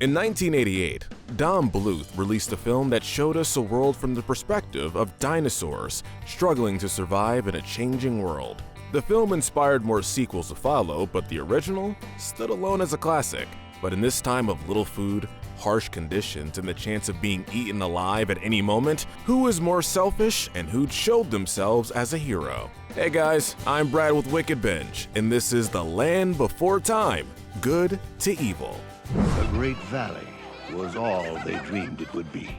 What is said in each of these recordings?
In 1988, Don Bluth released a film that showed us a world from the perspective of dinosaurs struggling to survive in a changing world. The film inspired more sequels to follow, but the original stood alone as a classic. But in this time of little food, harsh conditions, and the chance of being eaten alive at any moment, who is more selfish and who showed themselves as a hero? Hey guys, I'm Brad with Wicked Binge, and this is The Land Before Time, Good to Evil. The Great Valley was all they dreamed it would be.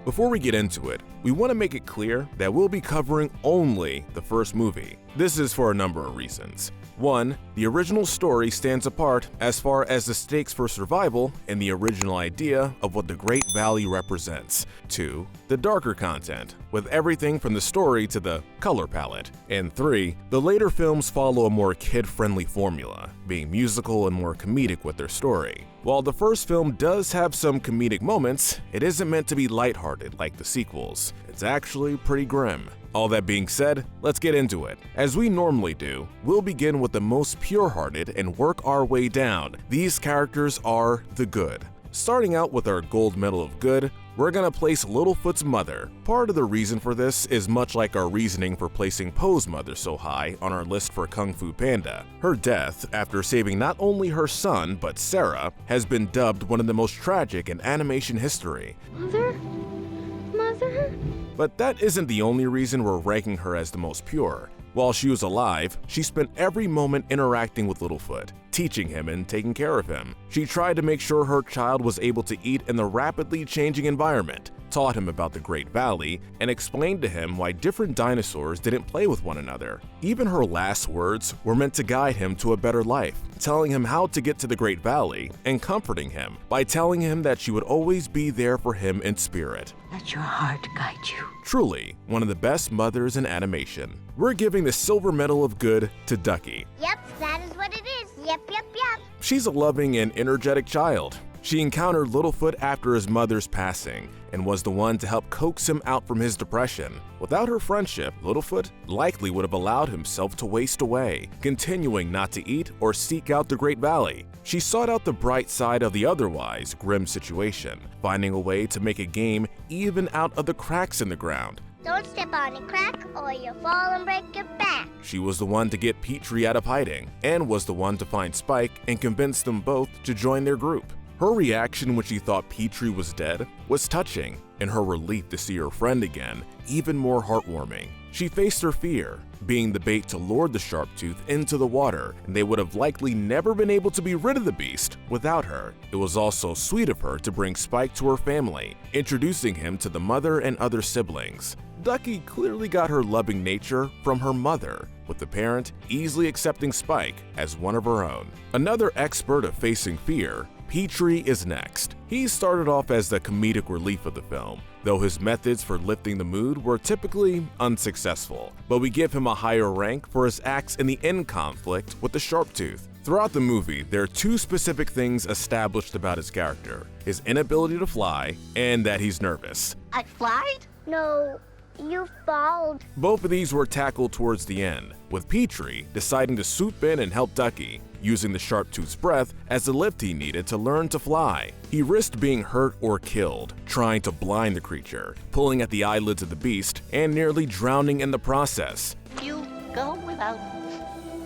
Before we get into it, we want to make it clear that we'll be covering only the first movie. This is for a number of reasons. 1. The original story stands apart as far as the stakes for survival and the original idea of what the Great Valley represents. 2. The darker content, with everything from the story to the color palette. And 3. The later films follow a more kid-friendly formula, being musical and more comedic with their story. While the first film does have some comedic moments, it isn't meant to be lighthearted like the sequels. It's actually pretty grim. All that being said, let's get into it. As we normally do, we'll begin with the most pure-hearted and work our way down. These characters are the good. Starting out with our gold medal of good, we're gonna place Littlefoot's mother. Part of the reason for this is much like our reasoning for placing Poe's mother so high on our list for Kung Fu Panda. Her death, after saving not only her son, but Sarah, has been dubbed one of the most tragic in animation history. Mother? But that isn't the only reason we're ranking her as the most pure. While she was alive, she spent every moment interacting with Littlefoot, teaching him and taking care of him. She tried to make sure her child was able to eat in the rapidly changing environment, taught him about the Great Valley, and explained to him why different dinosaurs didn't play with one another. Even her last words were meant to guide him to a better life, telling him how to get to the Great Valley and comforting him by telling him that she would always be there for him in spirit. Let your heart guide you. Truly, one of the best mothers in animation. We're giving the silver medal of good to Ducky. Yep, that is what it is. Yep. She's a loving and energetic child. She encountered Littlefoot after his mother's passing and was the one to help coax him out from his depression. Without her friendship, Littlefoot likely would have allowed himself to waste away, continuing not to eat or seek out the Great Valley. She sought out the bright side of the otherwise grim situation, finding a way to make a game even out of the cracks in the ground. Don't step on a crack or you'll fall and break your back. She was the one to get Petrie out of hiding, and was the one to find Spike and convince them both to join their group. Her reaction when she thought Petrie was dead was touching, and her relief to see her friend again even more heartwarming. She faced her fear, being the bait to lure the Sharptooth into the water, and they would have likely never been able to be rid of the beast without her. It was also sweet of her to bring Spike to her family, introducing him to the mother and other siblings. Ducky clearly got her loving nature from her mother, with the parent easily accepting Spike as one of her own. Another expert of facing fear, Petrie is next. He started off as the comedic relief of the film, though his methods for lifting the mood were typically unsuccessful, but we give him a higher rank for his acts in the end conflict with the Sharptooth. Throughout the movie, there are two specific things established about his character: his inability to fly and that he's nervous. I flied? No, you fouled. Both of these were tackled towards the end, with Petrie deciding to swoop in and help Ducky, using the Sharptooth's breath as the lift he needed to learn to fly. He risked being hurt or killed, trying to blind the creature, pulling at the eyelids of the beast, and nearly drowning in the process. You go without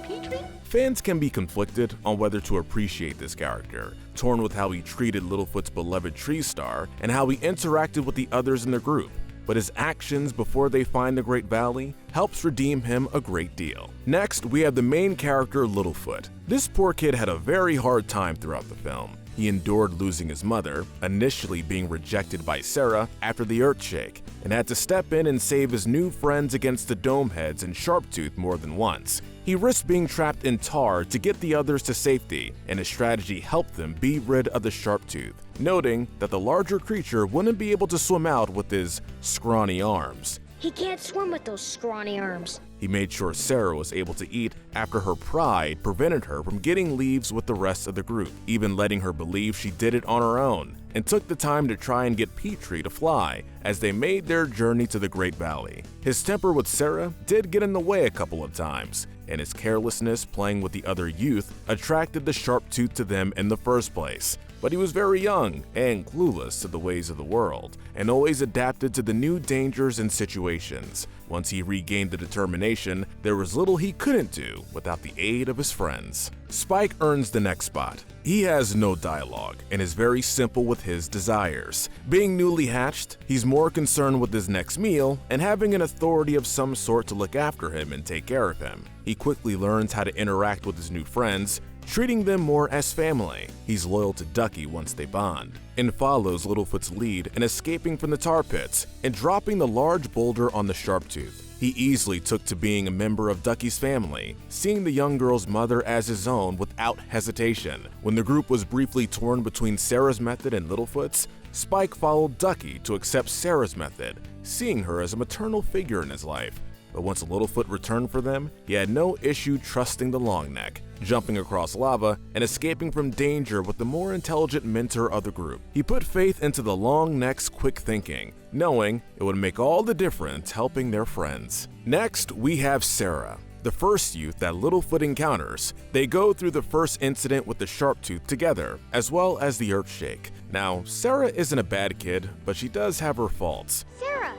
Petrie? Fans can be conflicted on whether to appreciate this character, torn with how he treated Littlefoot's beloved tree star and how he interacted with the others in the group. But his actions before they find the Great Valley helps redeem him a great deal. Next, we have the main character, Littlefoot. This poor kid had a very hard time throughout the film. He endured losing his mother, initially being rejected by Sarah after the Earthshake, and had to step in and save his new friends against the Domeheads and Sharptooth more than once. He risked being trapped in tar to get the others to safety, and his strategy helped them be rid of the Sharptooth, noting that the larger creature wouldn't be able to swim out with his scrawny arms. He can't swim with those scrawny arms. He made sure Sarah was able to eat after her pride prevented her from getting leaves with the rest of the group, even letting her believe she did it on her own, and took the time to try and get Petrie to fly as they made their journey to the Great Valley. His temper with Sarah did get in the way a couple of times, and his carelessness playing with the other youth attracted the Sharptooth to them in the first place. but he was very young and clueless to the ways of the world, and always adapted to the new dangers and situations. Once he regained the determination, there was little he couldn't do without the aid of his friends. Spike earns the next spot. He has no dialogue and is very simple with his desires. Being newly hatched, he's more concerned with his next meal and having an authority of some sort to look after him and take care of him. He quickly learns how to interact with his new friends, treating them more as family. He's loyal to Ducky once they bond, and follows Littlefoot's lead in escaping from the tar pits and dropping the large boulder on the Sharptooth. He easily took to being a member of Ducky's family, seeing the young girl's mother as his own without hesitation. When the group was briefly torn between Sarah's method and Littlefoot's, Spike followed Ducky to accept Sarah's method, seeing her as a maternal figure in his life. But once Littlefoot returned for them, he had no issue trusting the Longneck, jumping across lava and escaping from danger with the more intelligent mentor of the group. He put faith into the Longneck's quick thinking, knowing it would make all the difference helping their friends. Next, we have Sarah, the first youth that Littlefoot encounters. They go through the first incident with the Sharptooth together, as well as the Earthshake. Now, Sarah isn't a bad kid, but she does have her faults. Sarah!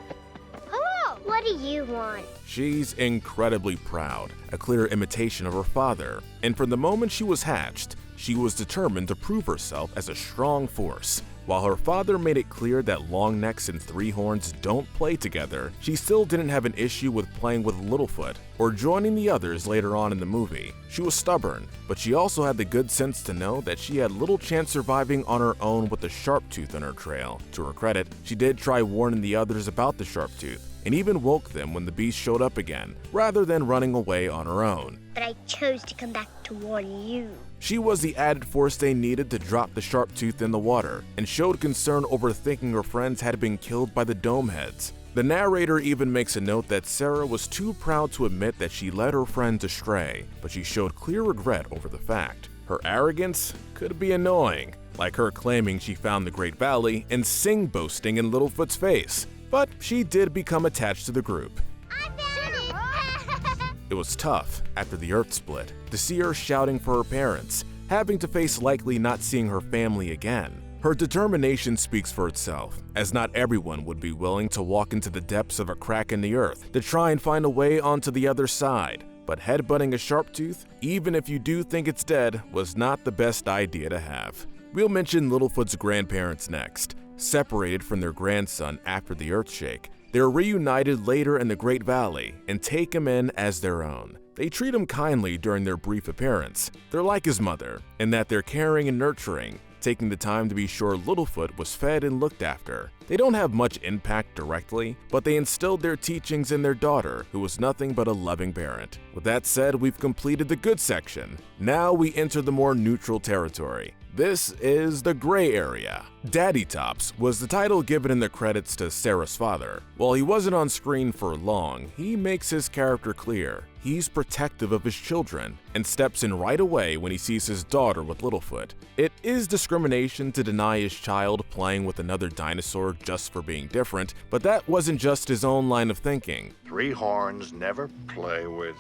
Hello! What do you want? She's incredibly proud, a clear imitation of her father, and from the moment she was hatched, she was determined to prove herself as a strong force. While her father made it clear that Longnecks and Three-Horns don't play together, she still didn't have an issue with playing with Littlefoot or joining the others later on in the movie. She was stubborn, but she also had the good sense to know that she had little chance surviving on her own with the Sharptooth on her trail. To her credit, she did try warning the others about the Sharptooth, and even woke them when the beast showed up again, rather than running away on her own. But I chose to come back to warn you. She was the added force they needed to drop the Sharptooth in the water, and showed concern over thinking her friends had been killed by the Domeheads. The narrator even makes a note that Sarah was too proud to admit that she led her friends astray, but she showed clear regret over the fact. Her arrogance could be annoying, like her claiming she found the Great Valley and sing-boasting in Littlefoot's face. But she did become attached to the group. I found it! It was tough, after the Earth split, to see her shouting for her parents, having to face likely not seeing her family again. Her determination speaks for itself, as not everyone would be willing to walk into the depths of a crack in the earth to try and find a way onto the other side. But headbutting a Sharptooth, even if you do think it's dead, was not the best idea to have. We'll mention Littlefoot's grandparents next. Separated from their grandson after the Earthshake, they're reunited later in the Great Valley and take him in as their own. They treat him kindly during their brief appearance. They're like his mother, in that they're caring and nurturing, taking the time to be sure Littlefoot was fed and looked after. They don't have much impact directly, but they instilled their teachings in their daughter, who was nothing but a loving parent. With that said, we've completed the good section. Now we enter the more neutral territory. This is the gray area. Daddy Tops was the title given in the credits to Sarah's father. While he wasn't on screen for long, he makes his character clear. He's protective of his children and steps in right away when he sees his daughter with Littlefoot. It is discrimination to deny his child playing with another dinosaur just for being different, but that wasn't just his own line of thinking. Three-Horns never play with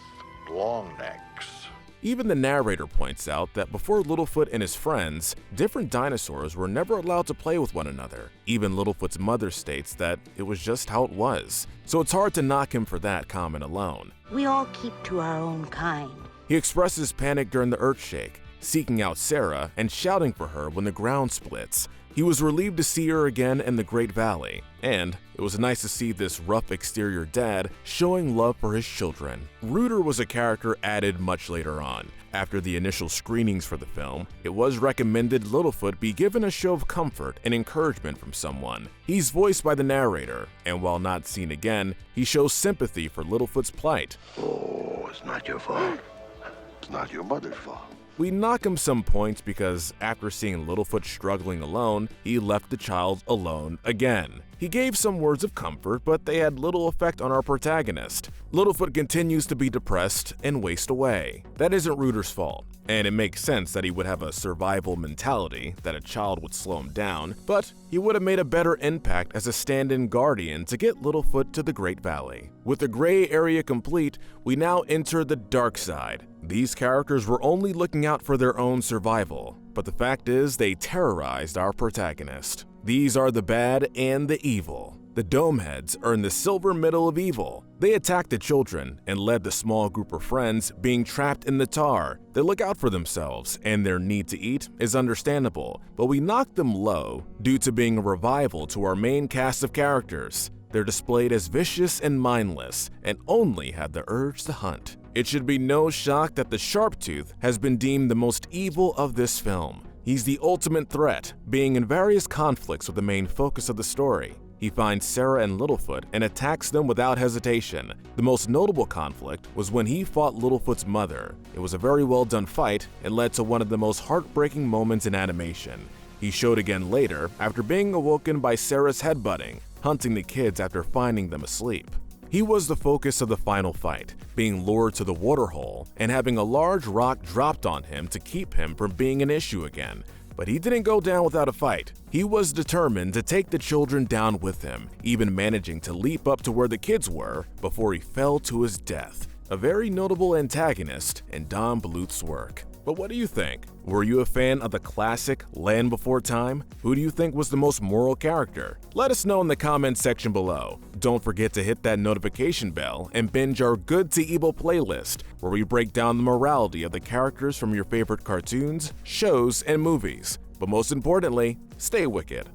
Longnecks. Even the narrator points out that before Littlefoot and his friends, different dinosaurs were never allowed to play with one another. Even Littlefoot's mother states that it was just how it was. So it's hard to knock him for that comment alone. We all keep to our own kind. He expresses panic during the Earthshake, seeking out Sarah and shouting for her when the ground splits. He was relieved to see her again in the Great Valley, and it was nice to see this rough exterior dad showing love for his children. Rooter was a character added much later on. After the initial screenings for the film, it was recommended Littlefoot be given a show of comfort and encouragement from someone. He's voiced by the narrator, and while not seen again, he shows sympathy for Littlefoot's plight. Oh, it's not your fault. It's not your mother's fault. We knock him some points because after seeing Littlefoot struggling alone, he left the child alone again. He gave some words of comfort, but they had little effect on our protagonist. Littlefoot continues to be depressed and waste away. That isn't Rooter's fault, and it makes sense that he would have a survival mentality, that a child would slow him down, but he would have made a better impact as a stand-in guardian to get Littlefoot to the Great Valley. With the gray area complete, we now enter the dark side. These characters were only looking out for their own survival. but the fact is they terrorized our protagonist. These are the bad and the evil. The Domeheads are in the silver middle of evil. They attack the children and led the small group of friends being trapped in the tar. They look out for themselves and their need to eat is understandable, but we knock them low due to being a revival to our main cast of characters. They're displayed as vicious and mindless and only have the urge to hunt. It should be no shock that the Sharptooth has been deemed the most evil of this film. He's the ultimate threat, being in various conflicts with the main focus of the story. He finds Sarah and Littlefoot and attacks them without hesitation. The most notable conflict was when he fought Littlefoot's mother. It was a very well done fight and led to one of the most heartbreaking moments in animation. He showed again later after being awoken by Sarah's headbutting, hunting the kids after finding them asleep. He was the focus of the final fight, being lured to the waterhole and having a large rock dropped on him to keep him from being an issue again. But he didn't go down without a fight. He was determined to take the children down with him, even managing to leap up to where the kids were before he fell to his death. A very notable antagonist in Don Bluth's work. But what do you think? Were you a fan of the classic Land Before Time? Who do you think was the most moral character? Let us know in the comments section below. Don't forget to hit that notification bell and binge our Good to Evil playlist, where we break down the morality of the characters from your favorite cartoons, shows, and movies. But most importantly, stay wicked.